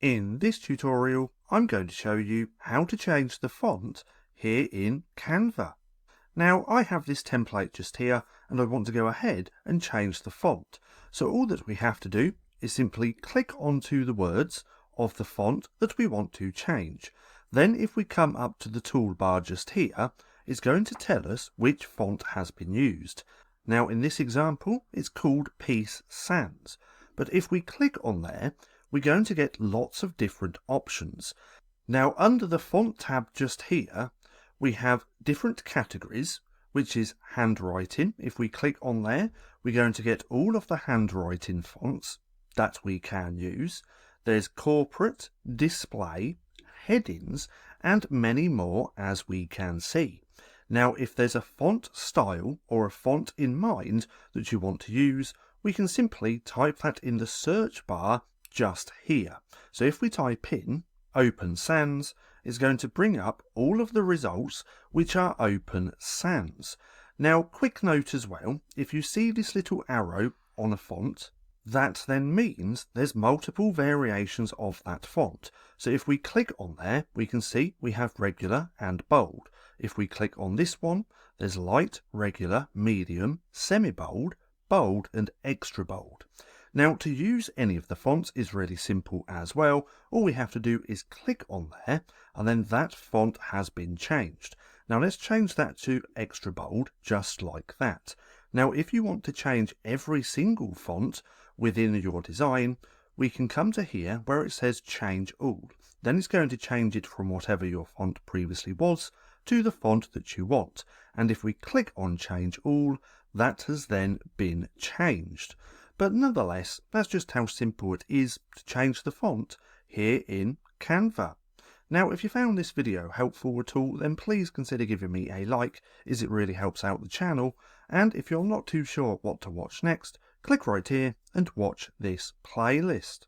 In this tutorial, I'm going to show you how to change the font here in Canva. Now, I have this template just here and I want to go ahead and change the font. So all that we have to do is simply click onto the words of the font that we want to change. Then if we come up to the toolbar just here, it's going to tell us which font has been used. Now in this example, it's called Peace Sans. But if we click on there, we're going to get lots of different options. Now under the font tab just here, we have different categories, which is handwriting. If we click on there, we're going to get all of the handwriting fonts that we can use. There's corporate, display, headings, and many more as we can see. Now if there's a font style or a font in mind that you want to use, we can simply type that in the search bar just here. So if we type in Open Sans, it's going to bring up all of the results which are Open Sans. Now quick note as well, if you see this little arrow on a font, that then means there's multiple variations of that font. So if we click on there, we can see we have regular and bold. If we click on this one, there's light, regular, medium, semi-bold, bold and extra bold. Now to use any of the fonts is really simple as well. All we have to do is click on there and then that font has been changed. Now let's change that to extra bold just like that. Now if you want to change every single font within your design, we can come to here where it says change all. Then it's going to change it from whatever your font previously was to the font that you want. And if we click on change all, that has then been changed. But nonetheless, that's just how simple it is to change the font here in Canva. Now, if you found this video helpful at all, then please consider giving me a like, as it really helps out the channel. And if you're not too sure what to watch next, click right here and watch this playlist.